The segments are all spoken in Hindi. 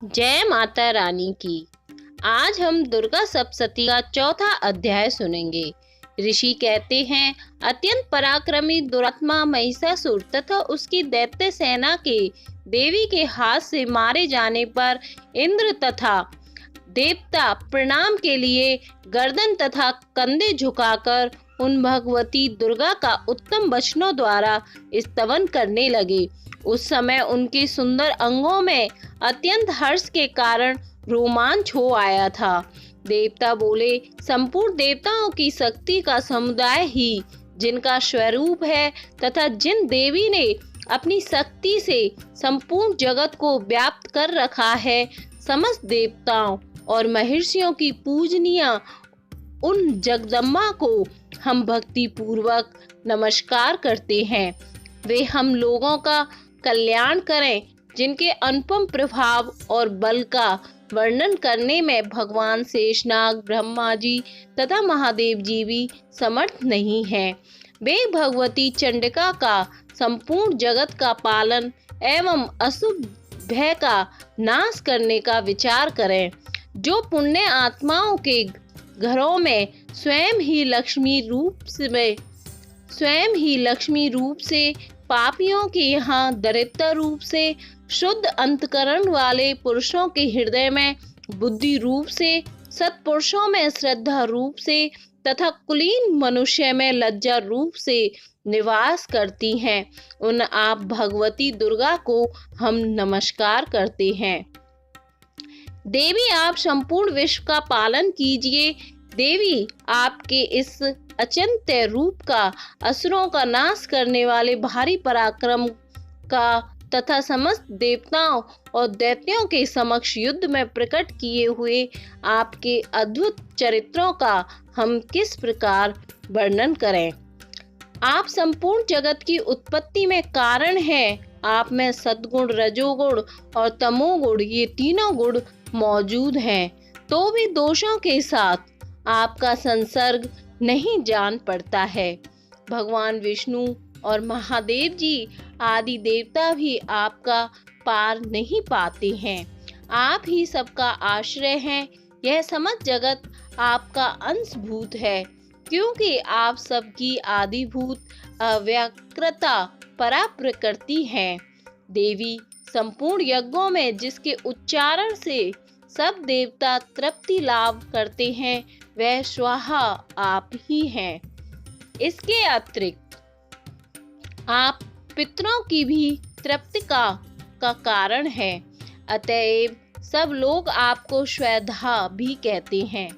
जय माता रानी की। आज हम दुर्गा सप्तशती का चौथा अध्याय सुनेंगे। ऋषि कहते हैं, अत्यंत पराक्रमी दुरात्मा महिषासुर तथा उसकी दैत्य सेना के देवी के हाथ से मारे जाने पर इंद्र तथा देवता प्रणाम के लिए गर्दन तथा कंधे झुकाकर उन भगवती दुर्गा का उत्तम वचनों द्वारा स्तवन करने लगे। उस समय उनके सुंदर अंगों में अत्यंत हर्ष के कारण रोमांच हो आया था। देवता बोले, संपूर्ण देवताओं की शक्ति का समुदाय ही जिनका स्वरूप है तथा जिन देवी ने अपनी शक्ति से संपूर्ण जगत को व्याप्त कर रखा है, समस्त देवताओं और महर्षियों की पूजनीय उन जगदम्बा को हम भक्ति पूर्वक नमस्कार करते हैं। वे हम लोगों का कल्याण करें, जिनके अनुपम प्रभाव और बल का वर्णन करने में भगवान शेषनाग, ब्रह्मा जी तथा महादेव जी भी समर्थ नहीं हैं। वे भगवती चंडिका का संपूर्ण जगत का पालन एवं अशुभ भय का नाश करने का विचार करें। जो पुण्य आत्माओं के घरों में स्वयं ही लक्ष्मी रूप से पापियों के यहाँ दरिद्र रूप से, शुद्ध अंतकरण वाले पुरुषों के हृदय में बुद्धि रूप से, सत्पुरुषों में श्रद्धा रूप से तथा कुलीन मनुष्य में लज्जा रूप से निवास करती हैं, उन आप भगवती दुर्गा को हम नमस्कार करते हैं। देवी, आप संपूर्ण विश्व का पालन कीजिए। देवी, आपके इस अचिंत्य रूप का असुरों का नाश करने वाले भारी पराक्रम का तथा समस्त देवताओं और दैत्यों के समक्ष युद्ध में प्रकट किए हुए आपके अद्भुत चरित्रों का हम किस प्रकार वर्णन करें। आप संपूर्ण जगत की उत्पत्ति में कारण हैं। आप में सद्गुण, रजोगुण और तमोगुण, ये तीनों गुण मौजूद हैं, तो भी दोषों के साथ आपका संसर्ग नहीं जान पड़ता है। भगवान विष्णु और महादेव जी आदि देवता भी आपका पार नहीं पाते हैं। आप ही सबका आश्रय हैं। यह समस्त जगत आपका अंशभूत है, क्योंकि आप सबकी आदिभूत अव्यक्तता परा प्रकृति हैं। देवी, संपूर्ण यज्ञों में जिसके उच्चारण से सब देवता तृप्ति लाभ करते हैं, वह स्वाहा आप ही हैं। इसके अतिरिक्त आप पितरों की भी तृप्ति का कारण है। अतएव सब लोग आपको स्वधा भी कहते हैं।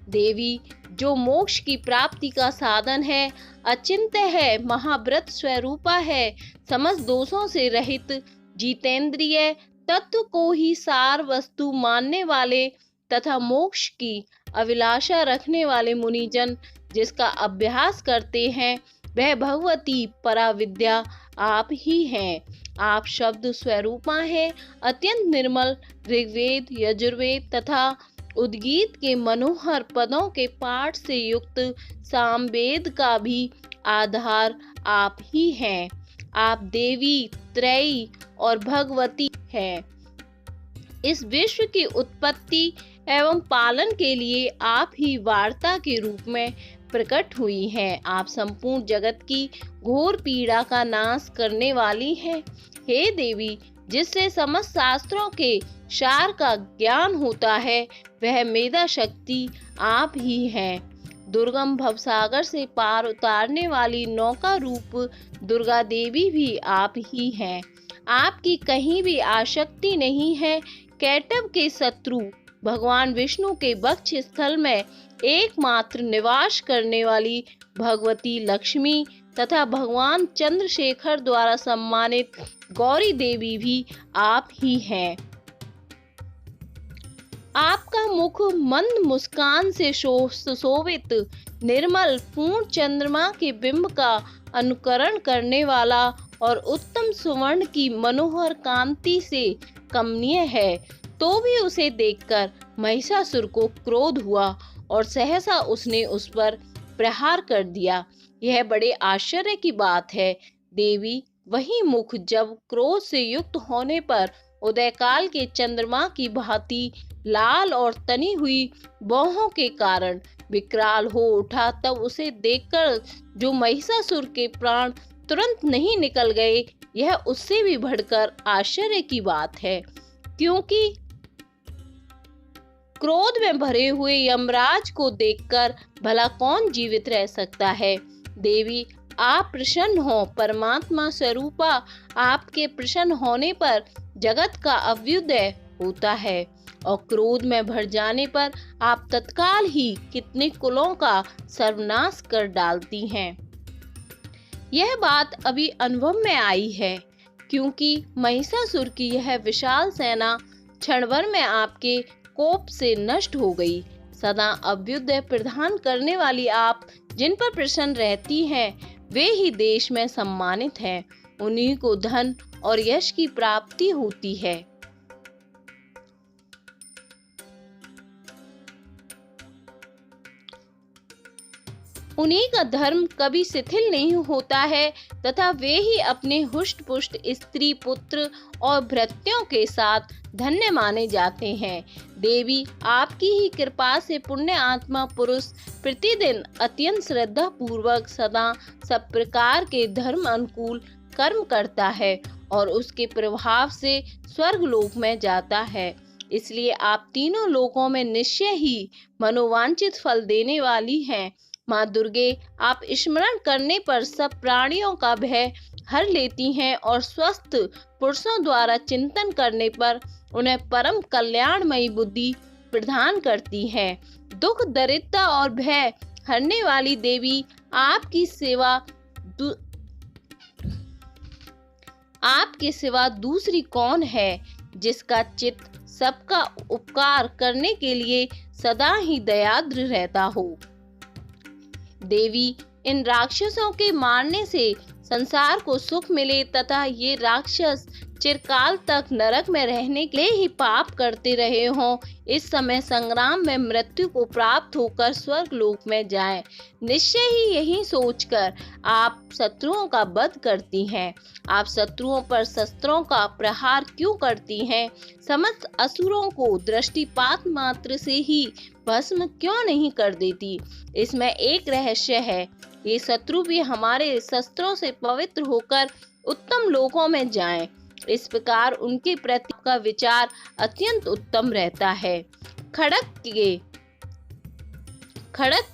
देवी, जो मोक्ष की प्राप्ति का साधन है, अचिंत्य है, महाव्रत स्वरूपा है, समस्त दोषों से रहित, जितेंद्रिय, तत्व को ही सार वस्तु मानने वाले तथा मोक्ष की अभिलाषा रखने वाले मुनिजन जिसका अभ्यास करते हैं, वह भगवती पराविद्या आप ही हैं। आप शब्द स्वरूपा हैं। अत्यंत निर्मल ऋग्वेद, यजुर्वेद तथा उद्गीत के मनोहर पदों के पाठ से युक्त सामवेद का भी आधार आप ही हैं। आप देवी, त्रयी और भगवती हैं। इस विश्व की उत्पत्ति एवं पालन के लिए आप ही वार्ता के रूप में प्रकट हुई हैं। आप संपूर्ण जगत की घोर पीड़ा का नाश करने वाली हैं। हे देवी, जिससे समस्त शास्त्रों के सार का ज्ञान होता है, वह मेधा शक्ति आप ही हैं। दुर्गम भवसागर से पार उतारने वाली नौका रूप दुर्गा देवी भी आप ही हैं। आपकी कहीं भी आसक्ति नहीं है। कैटव के शत्रु भगवान विष्णु के वक्ष स्थल में एकमात्र निवास करने वाली भगवती लक्ष्मी तथा भगवान चंद्रशेखर द्वारा सम्मानित गौरी देवी भी आप ही हैं। आपका मुख मंद मुस्कान से सुशोभित, निर्मल, पूर्ण चंद्रमा के बिंब का अनुकरण करने वाला और उत्तम सुवर्ण की मनोहर कांति से कमनीय है। तो भी उसे देखकर महिषासुर को क्रोध हुआ और सहसा उसने उस पर प्रहार कर दिया। यह बड़े आश्चर्य की बात है। देवी, वही मुख जब क्रोध से युक्त होने पर उदयकाल के चंद्रमा की भांति लाल और तनी हुई बाहों के कारण विकराल हो उठा, तब उसे देखकर जो महिषासुर के प्राण तुरंत नहीं निकल गए, यह उससे भी बढ़कर आश्चर्य की बात है, क्योंकि क्रोध में भरे हुए यमराज को देखकर भला कौन जीवित रह सकता है। देवी, आप प्रसन्न हो। परमात्मा स्वरूपा आपके प्रसन्न होने पर जगत का अभ्युदय होता है और क्रोध में भर जाने पर आप तत्काल ही कितने कुलों का सर्वनाश कर डालती हैं। यह बात अभी अनुभव में आई है, क्योंकि महिषासुर की यह विशाल सेना क्षण भर में आपके कोप से नष्ट हो गई। सदा अभ्युदय प्रदान करने वाली आप जिन पर प्रसन्न रहती हैं, वे ही देश में सम्मानित हैं। उन्हीं को धन और यश की प्राप्ति होती है। उन्हीं का धर्म कभी शिथिल नहीं होता है तथा वे ही अपने हुष्ट पुष्ट स्त्री पुत्र और भृत्यों के साथ धन्य माने जाते हैं। देवी, आपकी ही कृपा से पुण्य आत्मा पुरुष प्रतिदिन अत्यंत श्रद्धा पूर्वक सदा सब प्रकार के धर्म अनुकूल कर्म करता है और उसके प्रभाव से स्वर्ग लोक में जाता है। इसलिए आप तीनों लोकों में निश्चय ही मनोवांछित फल देने वाली हैं। माँ दुर्गे, आप स्मरण करने पर सब प्राणियों का भय हर लेती हैं और स्वस्थ पुरुषों द्वारा चिंतन करने पर उन्हें परम कल्याणमयी बुद्धि प्रदान करती हैं। दुख, दरिद्रता और भय हरने वाली देवी, आपके सिवा दूसरी कौन है जिसका चित्त सबका उपकार करने के लिए सदा ही दयाद्र रहता हो। देवी, इन राक्षसों के मारने से संसार को सुख मिले तथा ये राक्षस चिरकाल तक नरक में रहने के लिए ही पाप करते रहे हों, इस समय संग्राम में मृत्यु को प्राप्त होकर स्वर्ग लोक में जाएं। निश्चय ही यही सोचकर आप शत्रुओं का वध करती हैं। आप शत्रुओं पर शस्त्रों का प्रहार क्यों करती हैं? समस्त असुरों को दृष्टिपात मात्र से ही भस्म क्यों नहीं कर देती? इसमें एक रहस्य है। ये शत्रु भी हमारे शस्त्रों से पवित्र होकर उत्तम लोकों में जाएं। इस प्रकार उनके प्रति का विचार अत्यंत उत्तम रहता है। खड़ग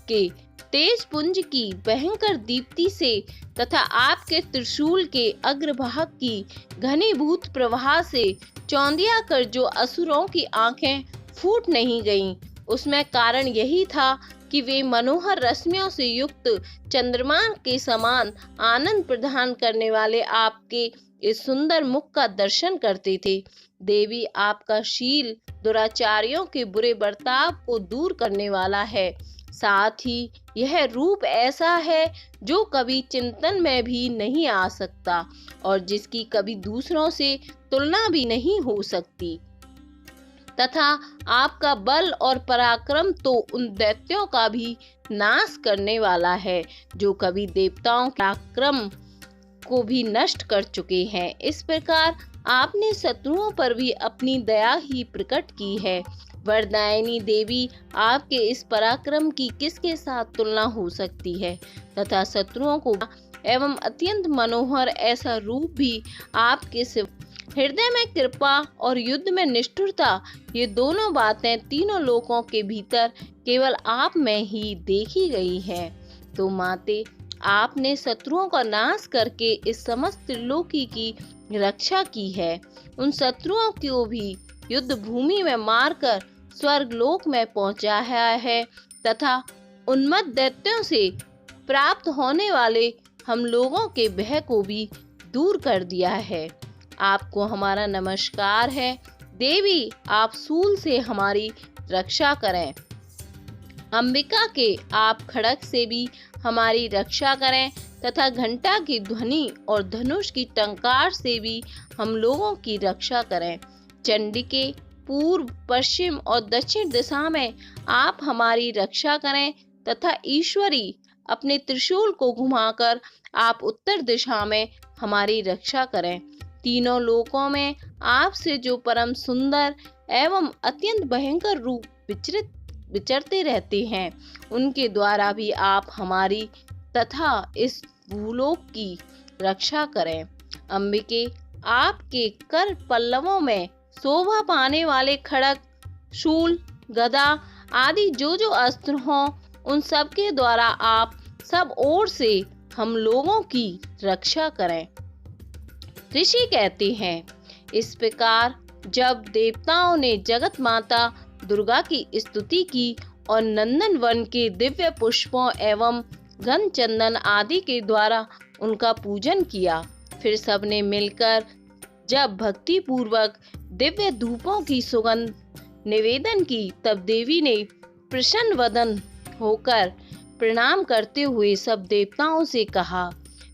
के तेज पुंज की भयंकर दीप्ति से तथा आपके त्रिशूल के अग्रभाग की घनीभूत प्रवाह से चौंधिया कर जो असुरों की आंखें फूट नहीं गईं, उसमें कारण यही था कि वे मनोहर रश्मियों से युक्त चंद्रमा के समान आनंद प्रदान करने वाले आपके इस सुंदर मुख का दर्शन करते थे। देवी, आपका शील दुराचारियों के बुरे बर्ताव को दूर करने वाला है। साथ ही यह रूप ऐसा है जो कभी चिंतन में भी नहीं आ सकता और जिसकी कभी दूसरों से तुलना भी नहीं हो सकती, तथा आपका बल और पराक्रम तो उन दैत्यों का भी नाश करने वाला है जो कभी देवताओं के पराक्रम को भी नष्ट कर चुके हैं। इस प्रकार आपने शत्रुओं पर भी अपनी दया ही प्रकट की है। वरदायिनी देवी, आपके इस पराक्रम की किसके साथ तुलना हो सकती है तथा शत्रुओं को एवं अत्यंत मनोहर ऐसा रूप भी आपके हृदय में कृपा और युद्ध में निष्ठुरता, ये दोनों बातें तीनों लोकों के भीतर केवल आप में ही देखी गई है। तो माते, आपने शत्रुओं का नाश करके इस समस्त त्रिलोकी की रक्षा की है। उन शत्रुओं को भी युद्ध भूमि में मारकर स्वर्ग लोक में पहुंचाया है तथा उन्मत्त दैत्यों से प्राप्त होने वाले हम लोगों के भय को भी दूर कर दिया है। आपको हमारा नमस्कार है। देवी, आप सूल से हमारी रक्षा करें। अंबिका के आप खड़ग से भी हमारी रक्षा करें तथा घंटा की ध्वनि और धनुष की टंकार से भी हम लोगों की रक्षा करें। चंडिके, पूर्व, पश्चिम और दक्षिण दिशा में आप हमारी रक्षा करें तथा ईश्वरी, अपने त्रिशूल को घुमाकर आप उत्तर दिशा में हमारी रक्षा करें। तीनों लोकों में आपसे जो परम सुंदर एवं अत्यंत भयंकर रूप विचरते रहते हैं, उनके द्वारा भी आप हमारी तथा इस भूलोक की रक्षा करें। अंबिके, आपके कर पल्लवों में शोभा पाने वाले खड़ग, शूल, गदा आदि जो जो अस्त्र हों, उन सब के द्वारा आप सब ओर से हम लोगों की रक्षा करें। ऋषि कहते हैं, इस प्रकार जब देवताओं ने जगत माता दुर्गा की स्तुति की और नंदन वन के दिव्य पुष्पों एवं घन चंदन आदि के द्वारा उनका पूजन किया, फिर सबने मिलकर जब भक्ति पूर्वक दिव्य धूपों की सुगंध निवेदन की, तब देवी ने प्रसन्न वदन होकर प्रणाम करते हुए सब देवताओं से कहा।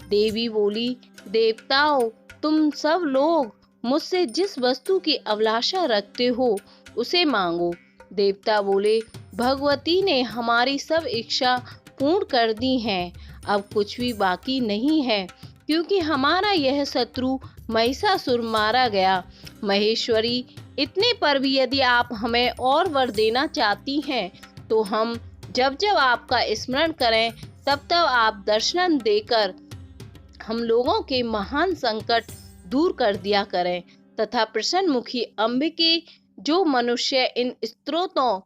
देवी बोली, देवताओं, तुम सब लोग मुझसे जिस वस्तु की अभिलाषा रखते हो उसे मांगो। देवता बोले, भगवती ने हमारी सब इच्छा पूर्ण कर दी हैं, अब कुछ भी बाकी नहीं है, क्योंकि हमारा यह शत्रु महिषासुर मारा गया। महेश्वरी, इतने पर भी यदि आप हमें और वर देना चाहती हैं, तो हम जब जब आपका स्मरण करें तब तब आप दर्शन देकर हम लोगों के महान संकट दूर कर दिया करें, तथा प्रसन्न मुखी अंबिके, जो मनुष्य इन स्तोत्रों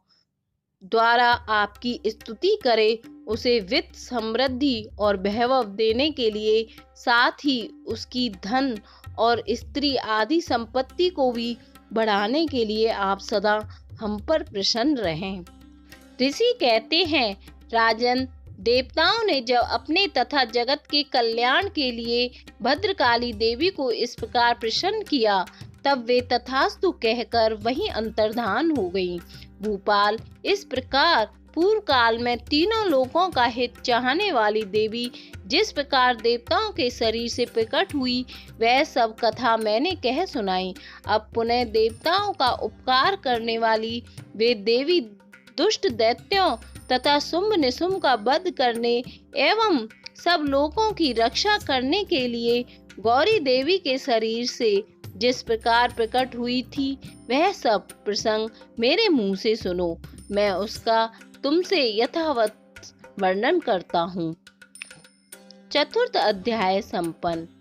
द्वारा आपकी स्तुति करे, उसे वित्त, समृद्धि और वैभव देने के लिए, साथ ही उसकी धन और स्त्री आदि संपत्ति को भी बढ़ाने के लिए आप सदा हम पर प्रसन्न रहें। ऋषि कहते हैं, राजन, देवताओं ने जब अपने तथा जगत के कल्याण के लिए भद्रकाली देवी को इस प्रकार प्रसन्न किया, तब वे तथास्तु कहकर वहीं अंतर्धान हो गईं। भूपाल, इस प्रकार पूर्व काल में तीनों लोकों का हित चाहने वाली देवी जिस प्रकार देवताओं के शरीर से प्रकट हुई, वह सब कथा मैंने कह सुनाई। अब पुनः देवताओं का उपकार करने वाली वे देवी दुष्ट दैत्यों तथा शुंभ निशुंभ का वध करने एवं सब लोगों की रक्षा करने के लिए गौरी देवी के शरीर से जिस प्रकार प्रकट हुई थी, वह सब प्रसंग मेरे मुंह से सुनो। मैं उसका तुमसे यथावत वर्णन करता हूँ। चतुर्थ अध्याय संपन्न।